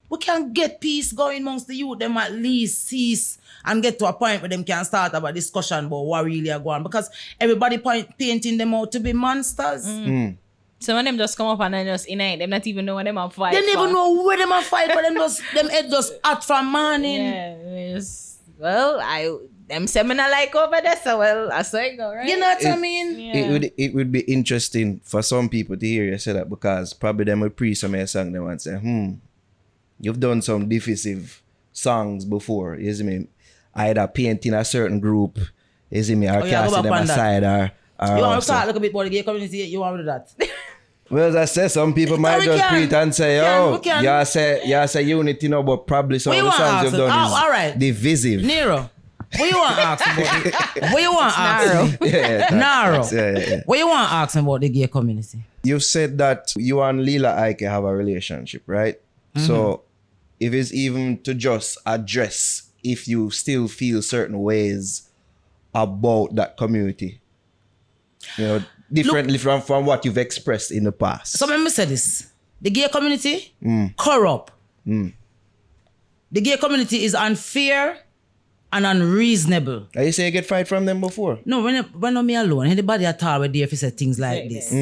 we can get peace going amongst the youth, them at least cease and get to a point where them can start about discussion about what really are going on. Because everybody painting them out to be monsters. So when them just come up and then just unite, them not even know what them are fight They for. never know where them are fight, but them head just hot from morning. Yeah, them seminar like over there, so well, I saw it go, right? You know what I mean? Yeah. It would be interesting for some people to hear you say that, because probably them will pre some of your song them and say, you've done some divisive songs before, you see me? Either painting a certain group, you see me, or casting them aside, or you want to talk a little bit about the gay community? You want to do that? Well, as I said, some people might just preach and say, you say unity, no, but probably some of the songs you've done is right. divisive. Nero, what you want to ask about? What you want to ask? Narrow. What you want to ask about the gay community? You said that you and Lila Ike have a relationship, right? So if it's even to just address if you still feel certain ways about that community, you know, differently from what you've expressed in the past. So let me say this. The gay community, corrupt. The gay community is unfair and unreasonable. Are you saying you get fight from them before? No, when I'm me alone, anybody at all would dare if you say things like this.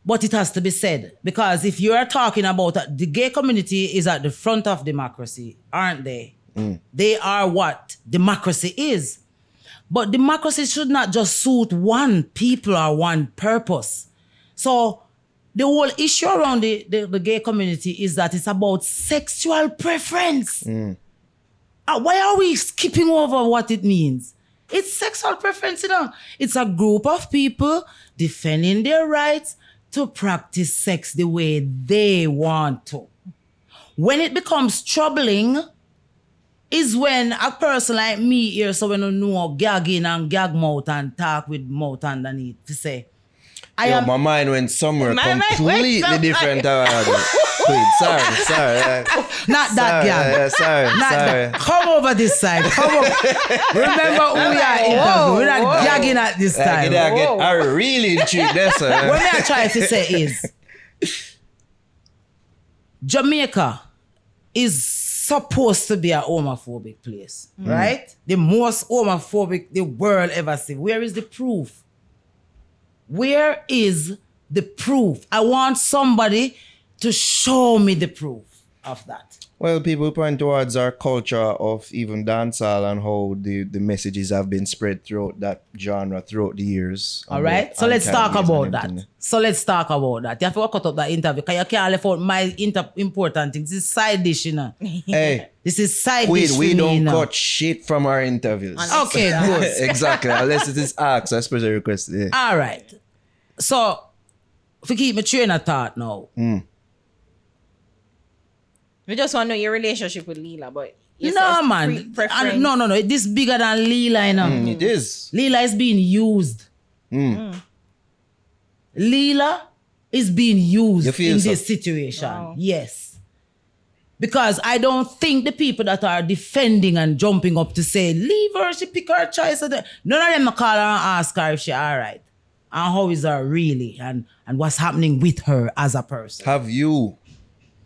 But it has to be said. Because if you are talking about the gay community is at the front of democracy, aren't they? They are what democracy is. But democracy should not just suit one people or one purpose. So the whole issue around the gay community is that it's about sexual preference. Why are we skipping over what it means? It's sexual preference, you know. It's a group of people defending their rights to practice sex the way they want to. When it becomes troubling is when a person like me here, so when you know gagging and gag mouth and talk with mouth underneath to say, my mind went somewhere completely different. Sorry. Not that gag. Sorry. Come over this side. Come over. Remember who we are interviewing. We're not gagging at this time. I really intrigued there, sir. What I try to say is, Jamaica is supposed to be a homophobic place, right? The most homophobic the world ever seen. Where is the proof? Where is the proof? I want somebody to show me the proof of that. Well, people point towards our culture of even dancehall and how the messages have been spread throughout that genre throughout the years. All right, so let's talk about that. You have to cut up that interview because you can't leave out my important things. This is side dish, you know. Hey, this is side dish. We don't cut shit from our interviews. Okay, good. Exactly, unless it is asked, a special request. Yeah. All right. So, if we keep my train of thought now. We just want to know your relationship with Lila, but no, man. No. This is bigger than Lila, you know. It is. Lila is being used. Lila is being used in this situation. Wow. Yes. Because I don't think the people that are defending and jumping up to say, leave her, she pick her choice. None of them call her and ask her if she's all right. And how is her really? And what's happening with her as a person. Have you?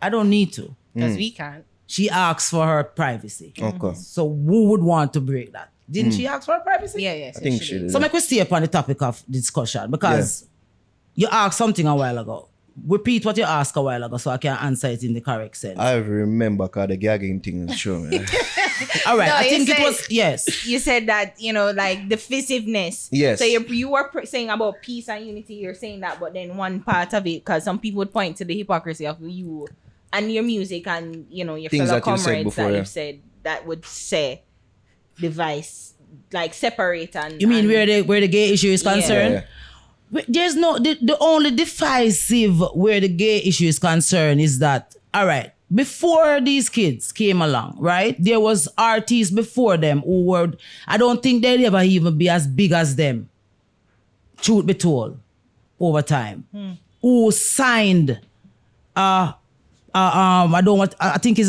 I don't need to. Because we can't. She asks for her privacy. Okay. So who would want to break that? Didn't she ask for her privacy? Yeah. I think she did. So make we stay upon the topic of discussion because you asked something a while ago. Repeat what you asked a while ago so I can answer it in the correct sense. I remember because the gagging thing is true. All right, no, I think it was, yes. You said that, like divisiveness. Yes. So you were saying about peace and unity, you're saying that, but then one part of it, because some people would point to the hypocrisy of you and your music and, your things fellow that comrades before, that you've said that would say device, like separate and... You mean where the gay issue is concerned? Yeah. There's no... The only divisive where the gay issue is concerned is that, all right, before these kids came along, right, there was artists before them who were... I don't think they'll ever even be as big as them, truth be told, over time, who signed... I think it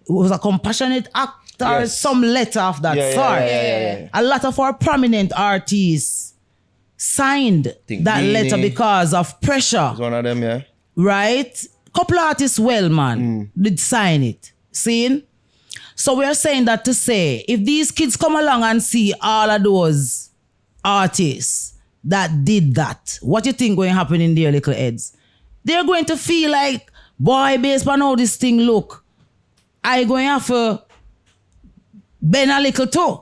was a compassionate act or some letter of that sort. Yeah. A lot of our prominent artists signed that letter because of pressure. It's one of them, yeah. Right? Couple artists well, man, did sign it. Seeing? So we're saying that to say, if these kids come along and see all of those artists that did that, what you think going to happen in their little heads? They're going to feel like, boy, based on how this thing look, I going to have to bend a little too.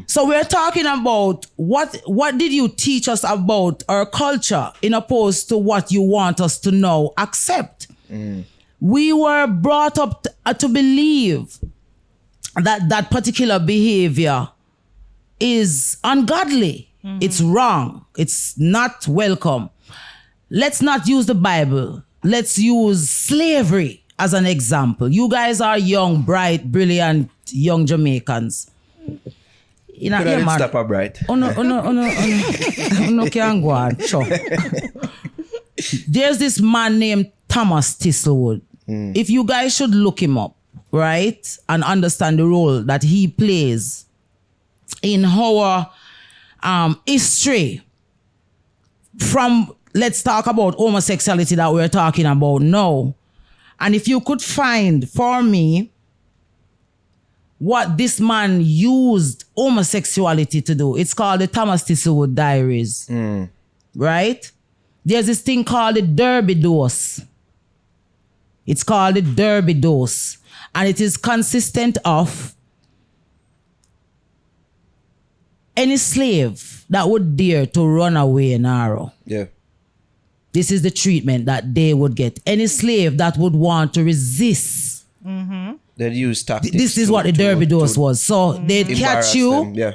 So we're talking about what did you teach us about our culture in opposed to what you want us to now accept. We were brought up to believe that particular behavior is ungodly. It's wrong. It's not welcome. Let's not use the Bible. Let's use slavery as an example. You guys are young, bright, brilliant, young Jamaicans. Could I stop a bright? Oh no, can't go on. Sure. There's this man named Thomas Thistlewood. If you guys should look him up, right, and understand the role that he plays in our history from, let's talk about homosexuality that we're talking about now. And if you could find for me what this man used homosexuality to do. It's called the Thomas Thistlewood Diaries. Right? There's this thing called the Derby Dose. It's called the Derby Dose. And it is consistent of any slave that would dare to run away in Arrow. Yeah. This is the treatment that they would get. Any slave that would want to resist. They'd use tactics. This is what the Derby Dose was. So they'd catch you. Them. Yeah.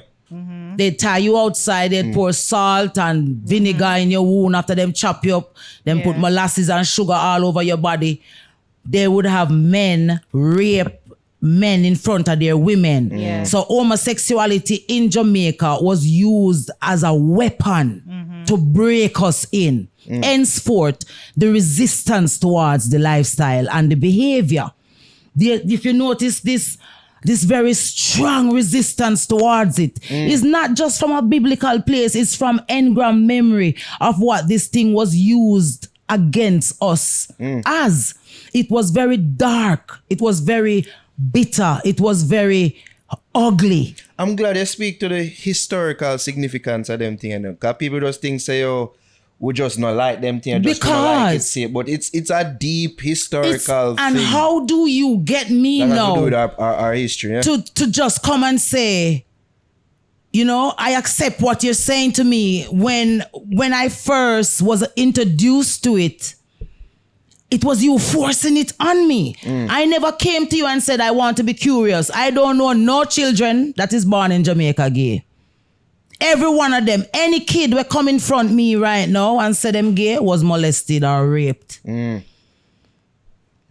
They'd tie you outside. They'd pour salt and vinegar in your wound after them chop you up. Then put molasses and sugar all over your body. They would have men rape men in front of their women. So homosexuality in Jamaica was used as a weapon to break us in. Henceforth, the resistance towards the lifestyle and the behavior. If you notice this very strong resistance towards it is not just from a biblical place, it's from engram memory of what this thing was used against us as. It was very dark. It was very bitter. It was very ugly. I'm glad you speak to the historical significance of them things. Because people just think, say, oh, we just not like them things. Just not like it, say, but it's a deep historical and thing. how do you get me that now has to do with our history, yeah? to just come and say, you know, I accept what you're saying to me. When I first was introduced to it, it was you forcing it on me. I never came to you and said, I want to be curious. I don't know no children that is born in Jamaica gay. Every one of them, any kid will come in front of me right now and say them gay was molested or raped. I'm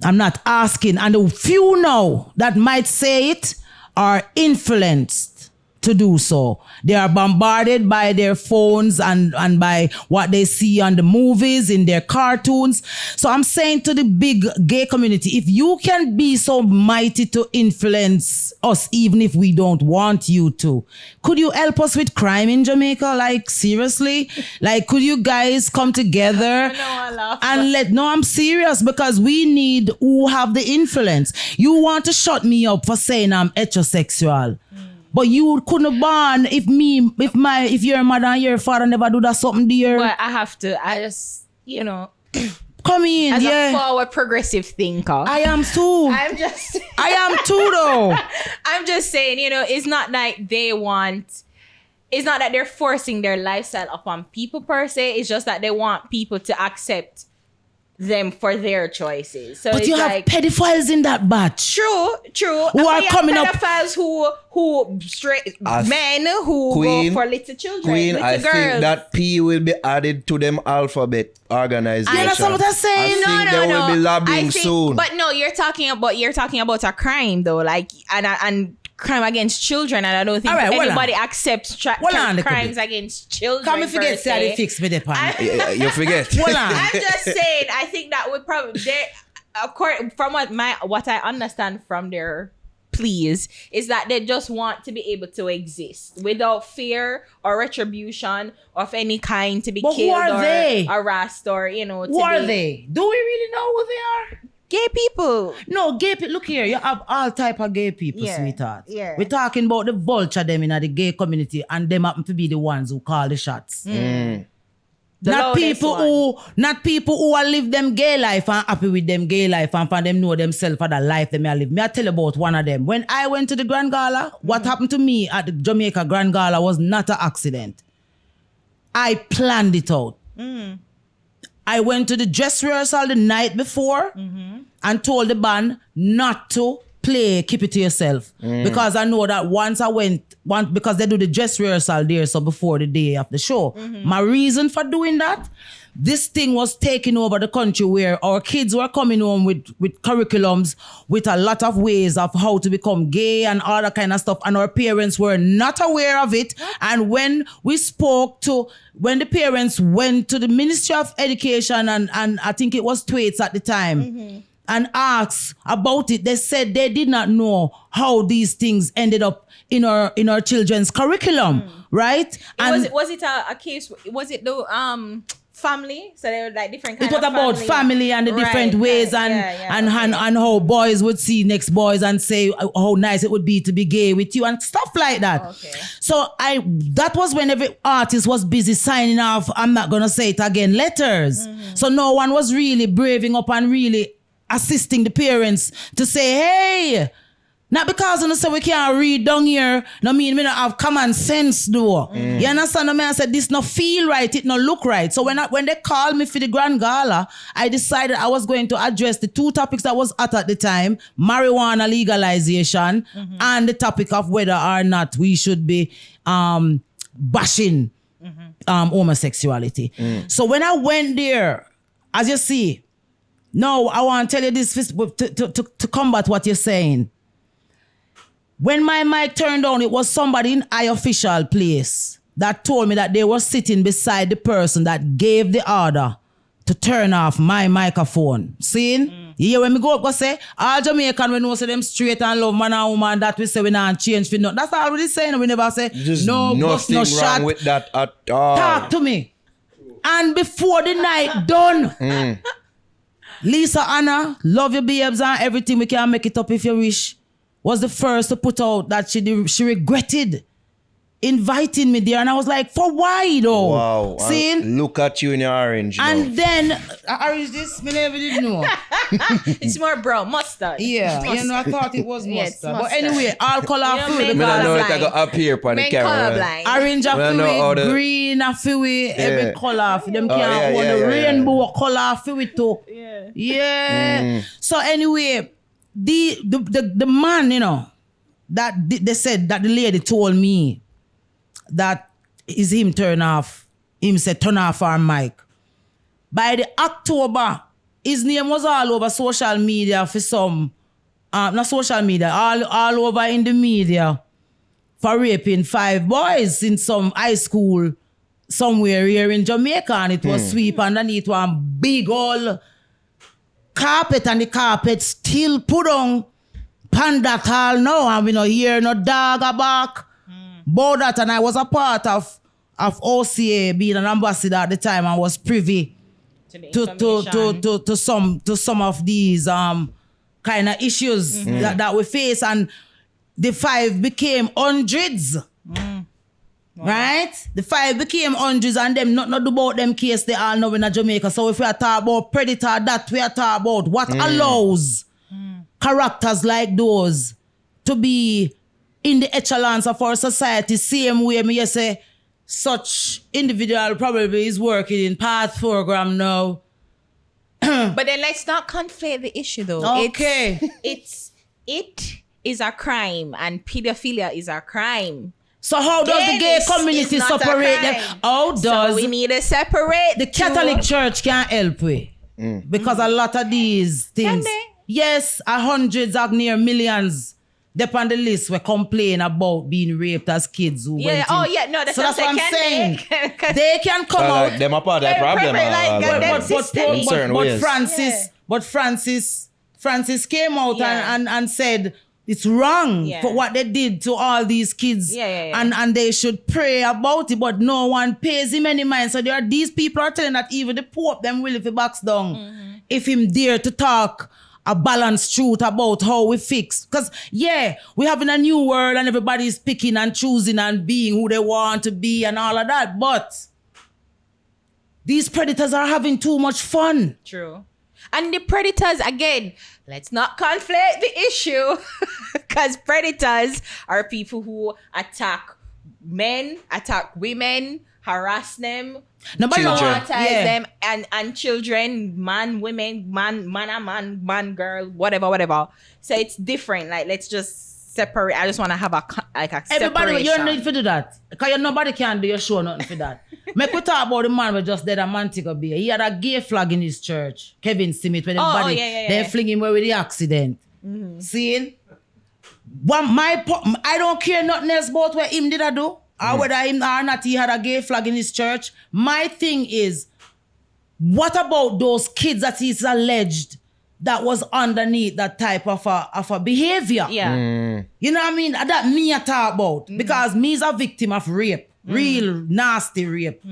not asking. And the few now that might say it are influenced to do so. They are bombarded by their phones and by what they see on the movies, in their cartoons. So I'm saying to the big gay community, if you can be so mighty to influence us, even if we don't want you to, could you help us with crime in Jamaica? Like, seriously? Like, could you guys come together and I'm serious, because we need who have the influence. You want to shut me up for saying I'm heterosexual. But you couldn't born if your mother and your father never do that something dear. But I just, you know, come in, as a forward progressive thinker. I am too. I am too though. I'm just saying, you know, it's not like it's not that they're forcing their lifestyle upon people per se. It's just that they want people to accept them for their choices. So but it's you have pedophiles in that batch. True. Who are coming up? Pedophiles who straight men who Queen, go for little children, Queen, little I girls. think that P will be added to them alphabet organization. You know what I'm saying? I think they will be lobbying soon. But no, you're talking about a crime though, like and crime against children, and I don't think anybody accepts crimes against children. Come and forget to fix me the pan. You forget. I'm just saying, I think that would probably from what I understand from their please is that they just want to be able to exist without fear or retribution of any kind, to be But who killed are or they? harassed or, you know, Who are they? Do we really know who they are? Gay people. No, gay people. Look here, you have all type of gay people, Yeah, sweetheart. yeah. We're talking about the vulture them in the gay community, and them happen to be the ones who call the shots. The Not loudest people who are live them gay life and happy with them gay life and for them know themselves for the life them live. Me I tell you about one of them. When I went to the Grand Gala, what happened to me at the Jamaica Grand Gala was not an accident. I planned it out. I went to the dress rehearsal the night before and told the band not to play Keep It To Yourself. Because I know that once I went, because they do the dress rehearsal there, so before the day of the show. My reason for doing that, this thing was taking over the country where our kids were coming home with curriculums with a lot of ways of how to become gay and all that kind of stuff. And our parents were not aware of it. And when the parents went to the Ministry of Education and I think it was Thwaites at the time, and asked about it, they said they did not know how these things ended up in our children's curriculum, right? Was it a case? Was it the family? So they were like different kinds of family. It was about family and the different ways and how boys would see next boys and say how nice it would be to be gay with you and stuff like that. Okay. So that was when every artist was busy signing off, I'm not gonna say it again, letters. So no one was really braving up and really assisting the parents to say, hey, not because you say we can't read down here, no mean we don't have common sense though. You understand me? I said this no feel right, it no look right. So when they called me for the Grand Gala, I decided I was going to address the two topics that was at the time, marijuana legalization and the topic of whether or not we should be bashing homosexuality. So when I went there, as you see, no, I want to tell you this to combat what you're saying. When my mic turned on, it was somebody in high official place that told me that they were sitting beside the person that gave the order to turn off my microphone. See? You hear when me go say, all Jamaican we know say them straight and love man and woman, that we say we not change for nothing. That's all we saying. We never say no wrong shot with that at all. Talk to me. And before the night done, Lisa Anna, love your babes and everything, we can make it up if you wish, was the first to put out that she regretted inviting me there. And I was like, for why though? Wow. See? Look at you in your orange now. And then, orange this, me never did know. It's more brown, mustard. Yeah, mustard. You know, I thought it was mustard. Mustard. But anyway, all color food. I don't know if I got up here on the camera. Orange a feel green a feel every color. Them can't hold the rainbow color feel too. Yeah. So anyway, the man, you know, that they said that the lady told me that is him said turn off our mic. By the October, his name was all over social media for some, not social media, all over in the media for raping 5 boys in some high school somewhere here in Jamaica, and it was sweep underneath one big old carpet, and the carpet still put on pan that hall now, and we no hear no dog a bark about that. And I was a part of OCA, being an ambassador at the time, and was privy to some of these kind of issues that we face, and the 5 became hundreds. Right? The 5 became hundreds, and them not about them case they all know in Jamaica. So if we are talking about predator, that we are talking about what allows characters like those to be in the echelons of our society. Same way me say such individual probably is working in Path program now. But then let's not conflate the issue though. Okay. It is a crime, and pedophilia is a crime. So how does the gay community separate them? How does... So we need to separate. The Catholic Church can't help with. Because a lot of these things... Yes, hundreds of near millions up on the list were complaining about being raped as kids who went in. That's what I'm saying. They can come out. Them a part of the problem. But Francis came out and said It's wrong Yeah. for what they did to all these kids. Yeah. And they should pray about it, but no one pays him any mind. So these people are telling that even the Pope them will if he backs down. If him dare to talk a balanced truth about how we fix. Because, we having a new world and everybody's picking and choosing and being who they want to be and all of that. But these predators are having too much fun. True. And the predators, again, let's not conflate the issue. Because predators are people who attack men, attack women, harass them, Nobody Children. traumatize them, and children, man, girl, whatever. So it's different. Like, let's just separate. I just want to have a separation. Everybody, you don't need to do that. Because nobody can do your show nothing for that. Make we talk about the man who just dead a Montego Bay. He had a gay flag in his church. Kevin Smith, when everybody, they fling him away with the accident. Seeing? I don't care nothing else about what him did I do. Or whether him or not he had a gay flag in his church. My thing is, what about those kids that he's alleged that was underneath that type of a behavior? Yeah. You know what I mean? That me I talk about. Because me is a victim of rape. Real nasty rape.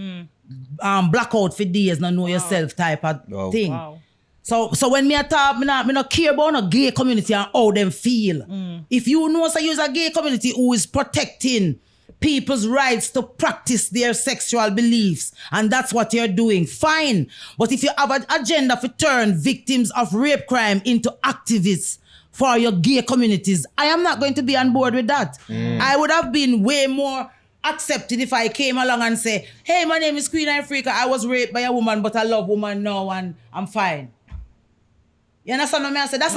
Blackout for days, not know yourself type of thing. Wow. So when me I talk, me not care about no gay community and how them feel. If you know so you're a gay community who is protecting people's rights to practice their sexual beliefs, and that's what you're doing, fine. But if you have an agenda to turn victims of rape crime into activists for your gay communities, I am not going to be on board with that. I would have been way more accepted if I came along and say, hey, my name is Queen Ifrica, I was raped by a woman, but I love woman now and I'm fine. You understand what I say? That's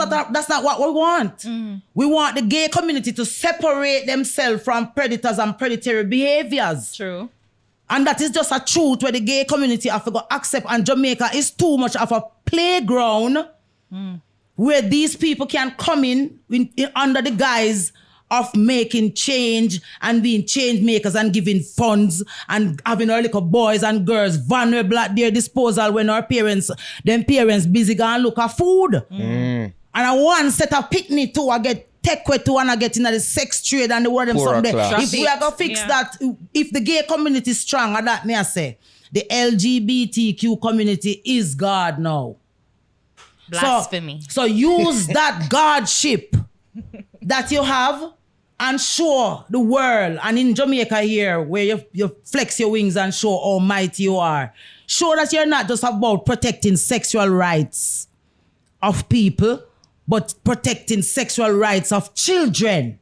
not what we want. We want the gay community to separate themselves from predators and predatory behaviors. True. And that is just a truth where the gay community have to go accept, and Jamaica is too much of a playground where these people can come in under the guise of making change and being change makers and giving funds and having our little boys and girls vulnerable at their disposal when our parents busy going look at food. And I one set a picnic too, I get take away to and I get into the sex trade and the word them something. If we are going to fix that, if the gay community is strong, and that may I say, the LGBTQ community is God now. Blasphemy. So use that Godship that you have and show the world, and in Jamaica here, where you flex your wings and show how mighty you are, show that you're not just about protecting sexual rights of people, but protecting sexual rights of children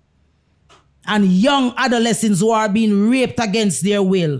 and young adolescents who are being raped against their will.